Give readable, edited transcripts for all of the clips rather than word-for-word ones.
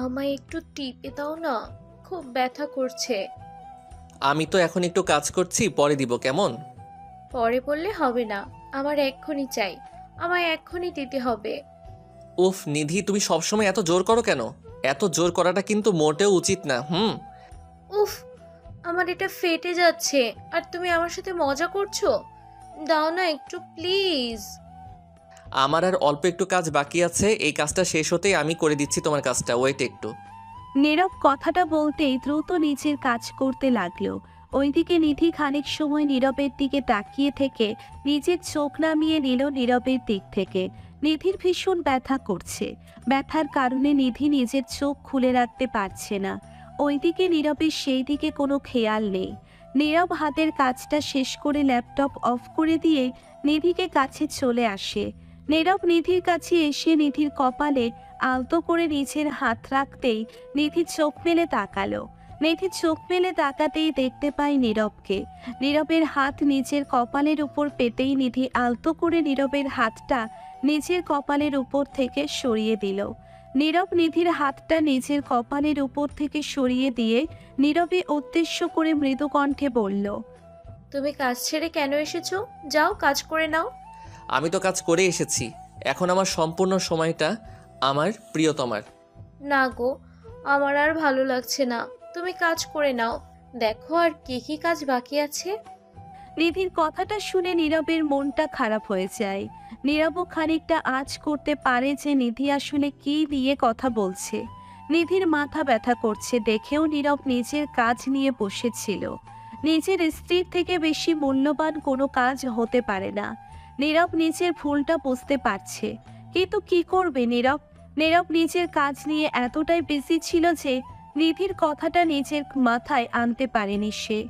আমায় একটু টিপে দাও না, খুব ব্যথা করছে। আমি তো এখন একটু কাজ করছি, পরে দিব কেমন? পরে বললে হবে না, আমার এক্ষুনি চাই, আমায় এক্ষুনি দিতে হবে। উফ নিধি, তুমি সবসময় এত জোর করো কেন? এত জোর করাটা কিন্তু মোটেও উচিত না। উফ, আমার এটা ফেটে যাচ্ছে, আর তুমি আমার সাথে মজা করছো। দাও না একটু প্লিজ। আমার আর অল্প একটু কাজ বাকি আছে, এই কাজটা শেষ হতেই আমি করে দিচ্ছি তোমার কাজটা, ওয়েট একটু। নীরব কথাটা বলতেই দ্রুত নিচের কাজ করতে লাগলো। ওইদিকে নিধি খানিক সময় নীরবের দিকে তাকিয়ে থেকে নিজের চোখ নামিয়ে নিল নীরবের দিক থেকে। নিধির ভীষণ ব্যথা করছে। ব্যথার কারণে নিধি নিজের চোখ খুলে রাখতে পারছে না। ওইদিকে নীরবের সেই দিকে কোনো খেয়াল নেই। নীরব হাতের কাজটা শেষ করে ল্যাপটপ অফ করে দিয়ে নিধিকে কাছে চলে আসে। নীরব নিধির কাছে এসে নিধির কপালে আলতো করে নিচের হাত রাখতেই নিধি চোখ মেলে তাকালো। নিধি চোখ মেলে তাকাতেই দেখতে পায় নীরবকে। নীরবের হাত নিচের কপালের উপর পেতেই নিধি আলতো করে নীরবের হাতটা নিজের কপালের উপর থেকে সরিয়ে দিল। নীরব নিধির হাতটা নিজের কপালের উপর থেকে সরিয়ে দিয়ে নীরবে উদ্দেশ্য করে মৃদু কণ্ঠে বলল, তুমি কাজ ছেড়ে কেন এসেছো? যাও কাজ করে নাও। আমি তো কাজ করে এসেছি, এখন আমার সম্পূর্ণ সময়টা আমার প্রিয়তমার। না গো, আমার আর ভালো লাগছে না, তুমি কাজ করে নাও। দেখো আর কি কি কাজ বাকি আছে। নিধির কথাটা শুনে নীরবের মনটা খারাপ হয়ে যায়। নীরবও খানিকটা আঁচ করতে পারে যে নিধি আসলে কি নিয়ে কথা বলছে। নিধির মাথা ব্যথা করছে দেখেও নীরব নিজের কাজ নিয়ে বসেছিল। নিজের স্ত্রীর থেকে বেশি মূল্যবান কোনো কাজ হতে পারে না। নীরব নিজের ভুলটা বুঝতে পারছে, কিন্তু কি করবে নীরব? নীরব নিজের কাজ নিয়ে এতটাই বিজি ছিল যে নিধির কথাটা নিজের মাথায় আনতে পারেনি সে।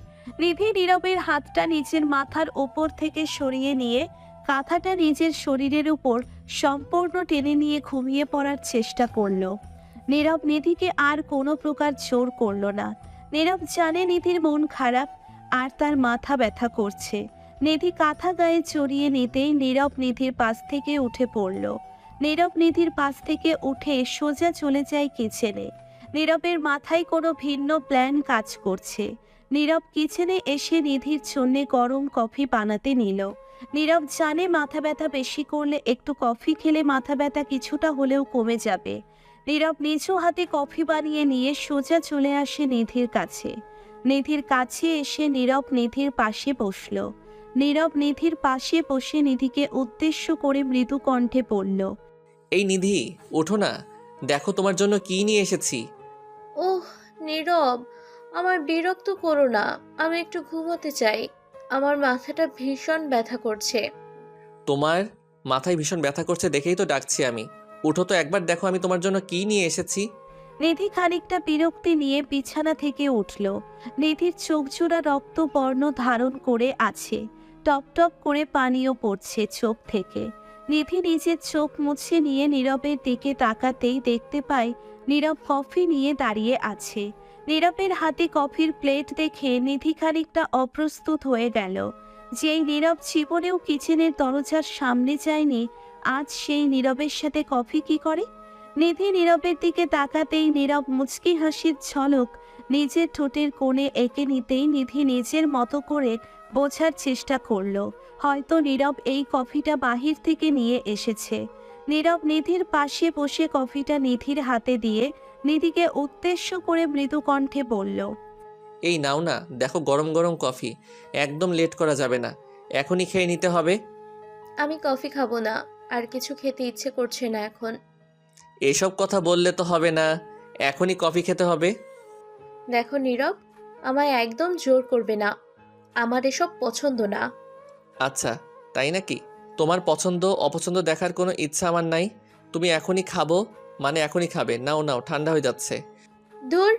নিধি নীরবের হাতটা নিজের মাথার ওপর থেকে সরিয়ে নিয়ে কাঁথাটা নিজের শরীরের উপর সম্পূর্ণ টেনে নিয়ে ঘুমিয়ে পড়ার চেষ্টা করলো। নীরব নিধিকে আর কোনো প্রকার জোর করলো না। নীরব জানে নিধির মন খারাপ আর তার মাথা ব্যথা করছে। নিধি কাঁথা গায়ে চড়িয়ে নিতেই নীরব নিধির পাশ থেকে উঠে পড়ল। নীরব নিধির পাশ থেকে উঠে সোজা চলে যায় কিচেনে। নীরবের মাথায় কোনো ভিন্ন প্ল্যান কাজ করছে। নীরব কিচেনে এসে নিধির জন্য গরম কফি বানাতে নিল। নীরব জানে মাথা ব্যথা বেশি করলে একটু কফি খেলে মাথা ব্যথা কিছুটা হলেও কমে যাবে। নীরব নিজ হাতে কফি বানিয়ে নিয়ে সোজা চলে আসে নিধির কাছে। নিধির কাছে এসে নীরব নিধির পাশে বসল। নীরব নিধির পাশে বসে নিধিকে উদ্দেশ্য করে মৃদু কণ্ঠে বলল, এই নিধি, ওঠো না, দেখো তোমার জন্য কি নিয়ে এসেছি। ওহ নীরব, আমার বিরক্ত করো না, আমি একটু ঘুমোতে চাই। আমার মাথাটা ভীষণ ব্যথা করছে। তোমার মাথায় ভীষণ ব্যথা করছে দেখেই তো ডাকছি আমি। উঠো তো একবার, দেখো আমি তোমার জন্য কি নিয়ে এসেছি। নিধি খানিকটা বিরক্তি নিয়ে বিছানা থেকে উঠল। নিধির চোখজোড়া রক্তবর্ণ ধারণ করে আছে। টপ টপ করে পানিও পড়ছে চোখ থেকে। নিধি নিজের চোখ মুছে নিয়ে নীরবের দিকে তাকাতেই দেখতে পায় নীরব কফি নিয়ে দাঁড়িয়ে আছে। নীরবের হাতে কফির প্লেট দেখে নিধি খানিকটা অপ্রস্তুত হয়ে গেল। যেই নীরব জীবনেও কিচেনের দরজার সামনে যায়নি, আজ সেই নীরবের সাথে কফি কি করে? নিধি নীরবের দিকে তাকাতেই নীরব মুচকি হাসির ঝলক নিজের ঠোঁটের কোণে এঁকে নিতেই নিধি নিজের মতো করে বোঝার চেষ্টা করলো, হয়তো নীরব এই কফিটা বাহির থেকে নিয়ে এসেছে। নীরব নিধির পাশে বসে কফিটা নিধির হাতে দিয়ে নিধিকে উদ্দেশ্য করে মৃদু কণ্ঠে বলল, এই নাও না, দেখো গরম গরম কফি, একদম লেট করা যাবে না, এখনই খেয়ে নিতে হবে। আমি কফি খাবো না, আর কিছু খেতে ইচ্ছে করছে না এখন। এসব কথা বললে তো হবে না, এখনই কফি খেতে হবে। দেখো নীরব, আমায় একদম জোর করবে না, আমার এসব পছন্দ না। আচ্ছা, তাই নাকি? তোমার পছন্দ অপছন্দ দেখার কোনো ইচ্ছা আমার নাই। তুমি এখনই খাবো মানে এখনই খাবে, নাও নাও, ঠান্ডা হয়ে যাচ্ছে। ধুর,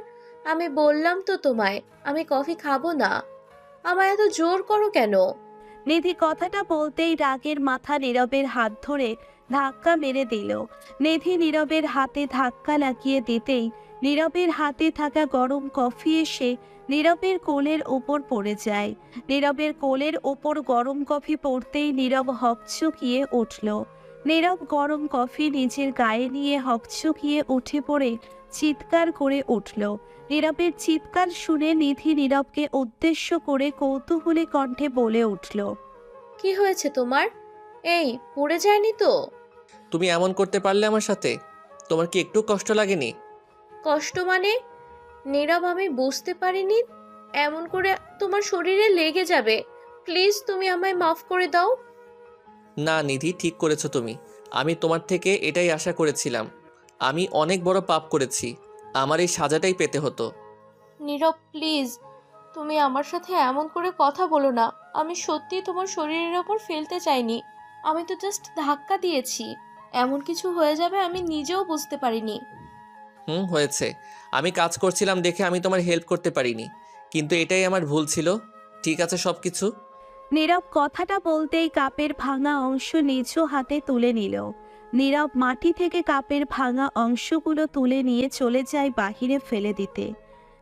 আমি বললাম তো তোমায় আমি কফি খাবো না, আমায় এত জোর করো কেন? নিধি কথাটা বলতেই রাগের মাথা নীরবের হাত ধরে ধাক্কা মেরে দিল। নিধি নীরবের হাতে ধাক্কা লাগিয়ে দিতেই নীরবের হাতে থাকা গরম কফি এসে নীরবের কোলের ওপর পড়ে যায়। নীরবের কোলের ওপর গরম কফি পড়তেই নীরব হকচকিয়ে উঠল। নীরব গরম কফি নিজের গায়ে নিয়ে হকচকিয়ে উঠে পড়ে চিৎকার করে উঠল। নীরবের চিৎকার শুনে নিধি নীরবকে উদ্দেশ্য করে কৌতূহলী কণ্ঠে বলে উঠল। কি হয়েছে তোমার? এই, পড়ে যায়নি তো? তুমি এমন করতে পারলে আমার সাথে? তোমার কি একটু কষ্ট লাগেনি? কষ্ট মানে? নীরব, আমি বুঝতে পারিনি এমন করে তোমার শরীরে লেগে যাবে। প্লিজ তুমি আমায় মাফ করে দাও। না নিধি, ঠিক করেছো তুমি। আমি তোমার থেকে এটাই আশা করেছিলাম। আমি অনেক বড় পাপ করেছি। আমার এই সাজাটাই পেতে হতো। নীরব প্লিজ, তুমি আমার সাথে এমন করে কথা বলো না। আমি সত্যি তোমার শরীরের ওপর ফেলতে চাইনি। আমি তো জাস্ট ধাক্কা দিয়েছি। এমন কিছু হয়ে যাবে আমি নিজেও বুঝতে পারিনি। হয়েছে। আমি কাজ করছিলাম দেখে আমি তোমার হেল্প করতে পারিনি, কিন্তু এটাই আমার ভুল ছিল। ঠিক আছে সব কিছু। নীরব কথাটা বলতেই কাপের ভাঙা অংশ নিজ হাতে তুলে নিল। নীরব মাটি থেকে কাপের ভাঙা অংশগুলো তুলে নিয়ে চলে যায় বাহিরে ফেলে দিতে।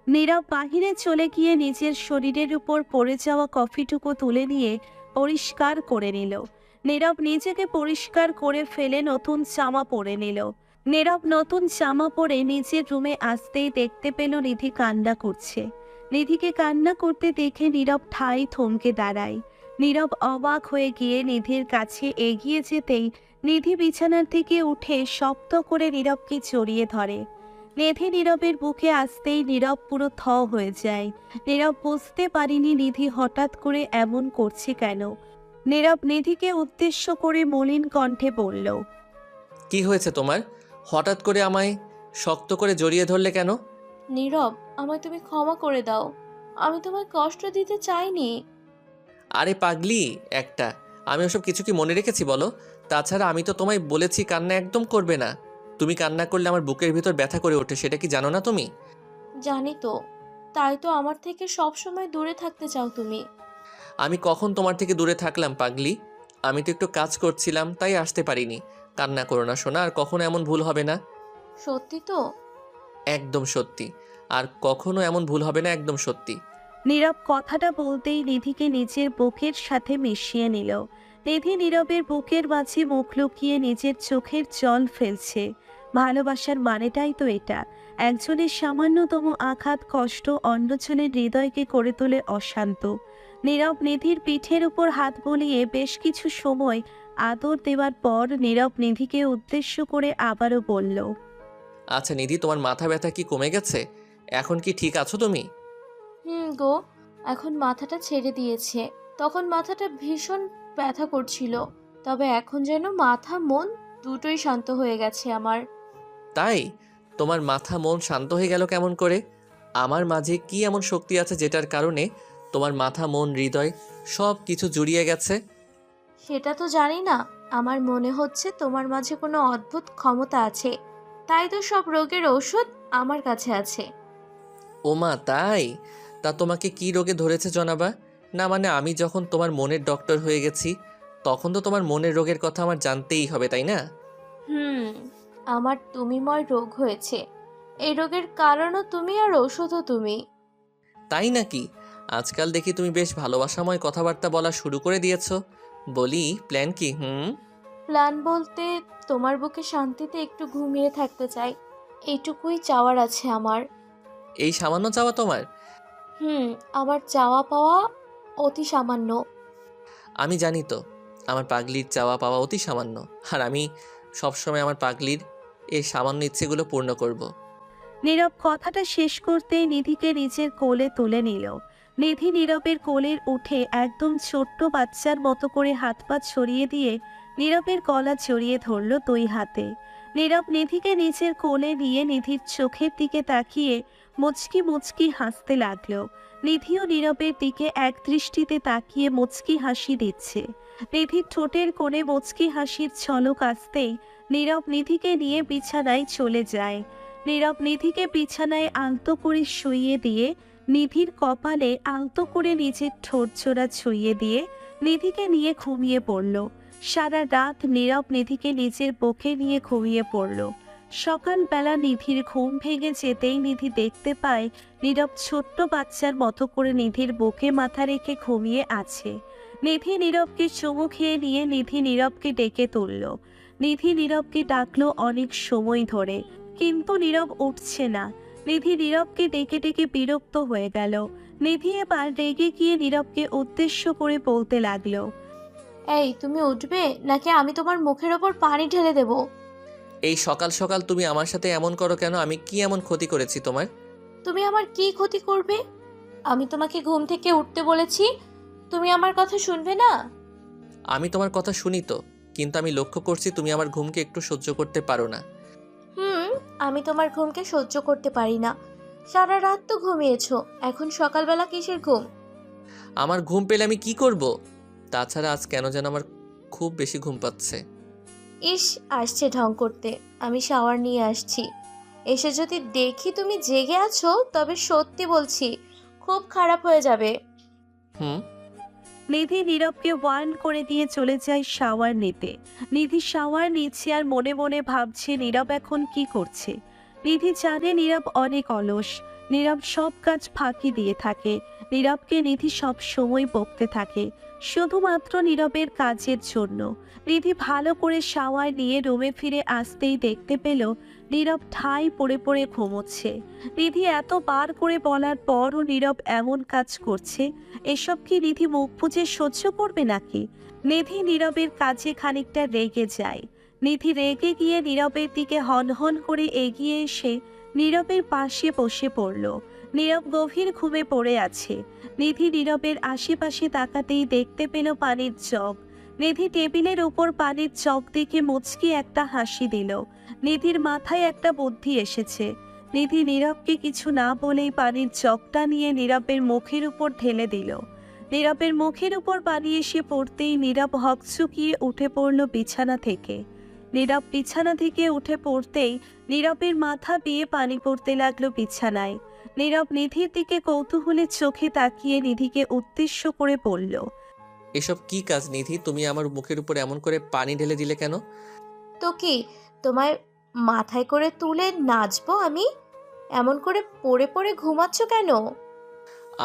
নীরব বাহিরে চলে গিয়ে নিজের শরীরের উপর পড়ে যাওয়া কফিটুকু তুলে নিয়ে পরিষ্কার করে নিল। নীরব নিজেকে পরিষ্কার করে ফেলে নতুন জামা পরে নিল। নীরব নতুন জামা পরে নিজের রুমে আসতেই দেখতে পেল নিধি কান্না করছে। নিধিকে কান্না করতে দেখে নীরব ঠায় থমকে দাঁড়ায়। নীরব অবাক হয়ে গিয়ে নিধির কাছে এগিয়ে যেতেই নিধি বিছানার থেকে উঠে শক্ত করে নীরবকে জড়িয়ে ধরে। নিধি নীরবের বুকে আসতেই নীরব পুরো থ হয়ে যায়। নীরব বুঝতে পারেনি নিধি হঠাৎ করে এমন করছে কেন। নীরব নিধিকে উদ্দেশ্য করে মলিন কণ্ঠে বলল, কি হয়েছে তোমার? হঠাৎ করে আমায় শক্ত করে জড়িয়ে ধরলে কেন? নীরব, আমায় তুমি ক্ষমা করে দাও। আমি তোমায় কষ্ট দিতে চাইনি। আরে পাগলি একটা, আমি ওসব কিছু কি মনে রেখেছি বলো? তাছাড়া আমি তো তোমায় বলেছি কান্না একদম করবে না। তুমি কান্না করলে আমার বুকের ভিতর ব্যথা করে ওঠে, সেটা কি জানো না তুমি? জানি তো, তাই তো আমার থেকে সব সময় দূরে থাকতে চাও তুমি। আমি কখন তোমার থেকে দূরে থাকলাম পাগলি? আমি তো একটু কাজ করছিলাম তাই আসতে পারিনি। কান্না করো না সোনা, আর কখনো এমন ভুল হবে না। সত্যি তো? একদম সত্যি। আর কখনো এমন ভুল হবে না, একদম সত্যি। নীরব কথাটা বলতেই নিধিকে নিজের বুকের সাথে মিশিয়ে নিল। নিধি নীরবের বুকের মাঝে মুখ লুকিয়ে নিজের চোখের জল ফেলছে। ভালোবাসার মানেটাই তো এটা। একজনের সামান্যতম আঘাত কষ্ট অন্যজনের হৃদয়কে করে তোলে অশান্ত। নীরব নিধির পিঠের উপর হাত বুলিয়ে বেশ কিছু সময় আদর দেওয়ার পর নীরব নিধিকে উদ্দেশ্য করে আবারও বলল, আচ্ছা নিধি, তোমার মাথা ব্যথা কি কমে গেছে? এখন কি ঠিক আছো তুমি? গো, এখন মাথাটা ছেড়ে দিয়েছে। তখন মাথাটা ভীষণ ব্যথা করছিল, তবে এখন যেন মাথা মন দুটোই শান্ত হয়ে গেছে আমার। তাই? তোমার মাথা মন শান্ত হয়ে গেল কেমন করে? আমার মাঝে কি এমন শক্তি আছে যেটার কারণে তোমার মাথা মন হৃদয় সব কিছু জুড়িয়ে গেছে? সেটা তো জানি না। আমার মনে হচ্ছে তোমার মাঝে কোনো অদ্ভুত ক্ষমতা আছে, তাই তো সব রোগের ঔষধ আমার কাছে আছে। ওমা তাই? তা তোমাকে কি রোগে ধরেছে জনাবা? না মানে আমি যখন তোমার মনের ডক্টর হয়ে গেছি, তখন তো তোমার মনের রোগের কথা আমার জানতেই হবে, তাই না? হুম, আমার তুমিময় রোগ হয়েছে। এই রোগের কারণও তুমি আর ঔষধও তুমি। তাই নাকি? আজকাল দেখি তুমি বেশ ভালোবাসাময় কথাবার্তা বলা শুরু করে দিয়েছো। বলি, প্ল্যান কি? প্ল্যান বলতে, তোমার বুকে শান্তিতে একটু ঘুমিয়ে থাকতে চাই। এইটুকুই চাওয়ার আছে আমার। এই সামান্য চাওয়া তোমার? হুম, আমার চাওয়া পাওয়া অতি সামান্য। আমি জানি তো, আমার পাগলির চাওয়া পাওয়া অতি সামান্য। আর আমি সবসময় আমার পাগলির এই সামান্য ইচ্ছেগুলো পূর্ণ করব। নীরব কথাটা শেষ করতেই নিধিকে নিজের কোলে তুলে নিল। নিধি নীরবের কোলের উঠে একদম ছোট্ট বাচ্চার মতো করে হাত পা ছড়িয়ে দিয়ে নীরবের গলা জড়িয়ে ধরল দুই হাতে। নীরব নিধিকে নিজের কোলে নিয়ে নিধির চোখের দিকে তাকিয়ে মুচকি মুচকি হাসতে লাগলো। নিধিও নীরবের দিকে এক দৃষ্টিতে তাকিয়ে মুচকি হাসি দিচ্ছে। নিধির ঠোঁটের কোণে মুচকি হাসির ঝলক আসতেই নীরব নিধিকে নিয়ে বিছানায় চলে যায়। নীরব নিধিকে বিছানায় আলতো করে শুইয়ে দিয়ে নিধির কপালে আলতো করে নিজের ঠোঁট জোড়া ছুঁয়ে দিয়ে নিধিকে নিয়ে ঘুমিয়ে পড়ল। সারা রাত নীরব নিধিকে নিজের বুকে নিয়ে ঘুমিয়ে পড়ল। সকালবেলা নিধির ঘুম ভেঙে যেতেই নিধি দেখতে পায় নীরব ছোট্ট বাচ্চার মতো করে নিধির বুকে মাথা রেখে ঘুমিয়ে আছে। নিধি নীরবকে চুমু খেয়ে নিয়ে নিধি নীরবকে ডেকে তুলল। নিধি নীরবকে ডাকলো অনেক সময় ধরে, কিন্তু নীরব উঠছে না। নিধি নীরবকে ডেকে ডেকে বিরক্ত হয়ে গেল। নিধি এবার রেগে গিয়ে নীরবকে উদ্দেশ্য করে বলতে লাগলো, এই তুমি উঠবে নাকি আমি তোমার মুখের ওপর পানি ঢেলে দেব? এই সকাল সকাল তুমি আমার সাথে এমন করো কেন? আমি কি এমন ক্ষতি করেছি তোমার? তুমি আমার কি ক্ষতি করবে? আমি তোমাকে ঘুম থেকে উঠতে বলেছি, তুমি আমার কথা শুনবে না? আমি তোমার কথা শুনি তো, কিন্তু আমি লক্ষ্য করছি তুমি আমার ঘুমকে একটু সহ্য করতে পারো না। হুম, আমি তোমার ঘুমকে সহ্য করতে পারি না। সারা রাত তো ঘুমিয়েছো, এখন সকালবেলা কিসের ঘুম? আমার ঘুম পেলে আমি কি করব? তাছাড়া আজ কেন যেন আমার খুব বেশি ঘুম পাচ্ছে। ইস, আসছে ঢং করতে। আমি শাওয়ার নিয়ে আসছি। এসে যদি দেখি তুমি জেগে আছো, তবে সত্যি বলছি খুব খারাপ হয়ে যাবে। হুম। নিধি নীরবকে ওয়ার্ন করে দিয়ে চলে যায় শাওয়ার নিতে। নিধি শাওয়ার নিচ্ছে আর মনে মনে ভাবছে নীরব এখন কি করছে। নিধি জানে নীরব অনেক অলস। নীরব সব কাজ ফাঁকি দিয়ে থাকে। নীরবকে নিধি সব সময় বকতে থাকে, শুধুমাত্র নীরবের কাজের জন্য। নিধি ভালো করে শাওয়ার নিয়ে রুমে ফিরে আসতেই দেখতে পেল নীরব ঠাই পড়ে পড়ে ঘুমোচ্ছে। নিধি এতবার করে বলার পরও নীরব এমন কাজ করছে। এসব কি নিধি মুখ বুজে সহ্য করবে নাকি? নিধি নীরবের কাছে খানিকটা রেগে যায়। নিধি রেগে গিয়ে নীরবের দিকে হনহন করে এগিয়ে এসে নীরবের পাশে বসে পড়ল। নীরব গভীর ঘুমে পড়ে আছে। নিধি নীরবের আশেপাশে তাকাতেই দেখতে পেল পানির জগ। নিধি টেবিলের উপর পানির জগ দেখে মুচকি একটা হাসি দিল। নিধির মাথায় একটা বুদ্ধি এসেছে। নিধি নীরবকে কিছু না বলেই পানির জগটা নিয়ে নীরবের মুখের উপর ঢেলে দিল। নীরবের মুখের উপর পানি এসে পড়তেই নীরব হকচকিয়ে উঠে পড়ল বিছানা থেকে। নীরব বিছানা থেকে উঠে পড়তেই নীরবের মাথা বেয়ে পানি পড়তে লাগলো বিছানায়। নীরব নিধির দিকে কৌতূহলের চোখে তাকিয়ে নিধিকে উদ্দেশ্য করে বলল, এসব কি কাজ নিধি? তুমি আমার মুখের উপর এমন করে পানি ঢেলে দিলে কেন? তো কি, তোমায় মাথায় করে তুলে নাচবো আমি? এমন করে পড়ে পড়ে ঘুমাচ্ছ কেন?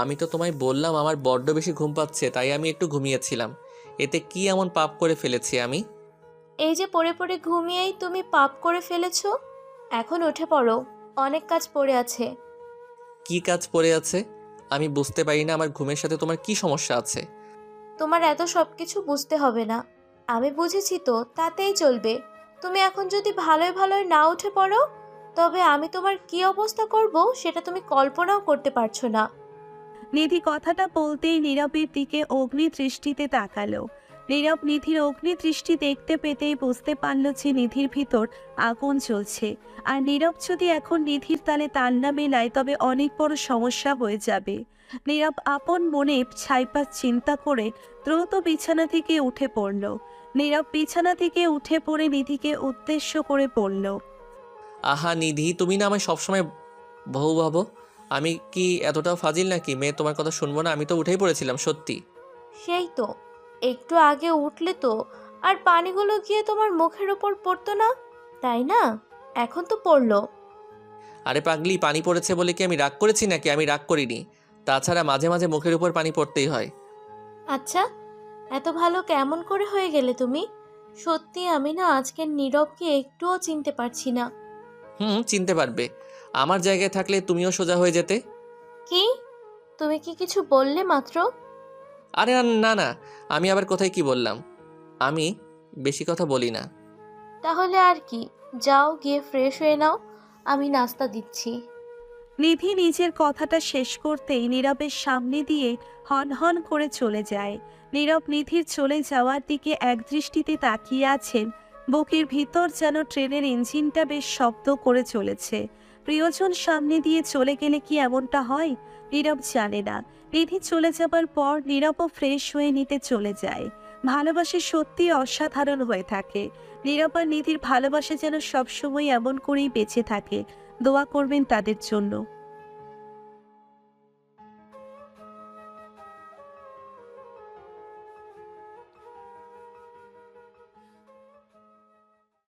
আমি তো তোমায় বললাম আমার বড্ড বেশি ঘুম পাচ্ছে, তাই আমি একটু ঘুমিয়েছিলাম। এতে কি এমন পাপ করে ফেলেছি আমি? এই যে পড়ে পড়ে ঘুমিয়েই তুমি পাপ করে ফেলেছো। এখন উঠে পড়ো, অনেক কাজ পড়ে আছে। কি কাজ পড়ে আছে? আমি বুঝতে পারি না আমার ঘুমের সাথে তোমার কি সমস্যা আছে। তোমার এত সব কিছু বুঝতে হবে না, আমি বুঝেছি তো, তাতেই চলবে। তুমি এখন যদি ভালোই ভালোই না উঠে পড়ো, তবে আমি তোমার কি অবস্থা করব সেটা তুমি কল্পনাও করতে পারছো না। নিধি কথাটা বলতেই নীরবের দিকে অগ্নি দৃষ্টিতে তাকালো। নীরব নিধির অগ্নি দৃষ্টি দেখতে পেতেই বুঝতে পারল যে নিধির ভিতর আগুন জ্বলছে। আর নীরব যদি এখন নিধির তালে তাল না মেলায় তবে অনেক বড় সমস্যা হয়ে যাবে। নীরব আপন মনে ছাইপাস চিন্তা করে দ্রুত বিছানা থেকে উঠে পড়ল। নীরব বিছানা থেকে উঠে পড়ে নিধিকে উদ্দেশ্য করে পড়ল, আহা নিধি, তুমি না আমায় সবসময় বউ ভাবো। আমি কি এতটাও ফাজিল নাকি মেয়ে তোমার কথা শুনবো না? আমি তো উঠেই পড়েছিলাম সত্যি। সেই তো, একটু আগে উঠলে তো আর পানিগুলো গিয়ে তোমার মুখের উপর পড়তো না, তাই না? এখন তো পড়লো। আরে পাগলি, পানি পড়েছে বলে কি আমি রাগ করেছি নাকি? আমি রাগ করিনি। তাছাড়া মাঝে মাঝে মুখের উপর পানি পড়তেই হয়। আচ্ছা, এত ভালো কেমন করে হয়ে গেলে তুমি? সত্যি আমি না আজকের নীরবকে একটুও চিনতে পারছি না। হুম, চিনতে পারবে। আমার জায়গায় থাকলে তুমিও সোজা হয়ে যেতে। কি? তুমি কি কিছু বললে মাত্র? আরে না না, আমি আবার কোথায় কি বললাম? আমি বেশি কথা বলি না। তাহলে আর কি, যাও গিয়ে ফ্রেশ হয়ে নাও, আমি নাস্তা দিচ্ছি। নিধি নিজের কথাটা শেষ করতেই নীরবের সামনে দিয়ে হনহন করে চলে যায়। নীরব নিধির চলে যাওয়ার দিকে একদৃষ্টিতে তাকিয়ে আছেন। বুকের ভিতর যেন ট্রেনের ইঞ্জিনটা বেশ শব্দ করে চলেছে। প্রিয়জন সামনে দিয়ে চলে গেলে কি এমনটা হয়? নীরব জানে না। নিধি চলে যাবার পর নীরবও ফ্রেশ হয়ে নিতে চলে যায়। ভালোবাসা সত্যি অসাধারণ হয়ে থাকে। নীরব আর নিধির ভালোবাসা যেন সবসময় এমন করেই বেঁচে থাকে। দোয়া করবেন তাদের জন্য।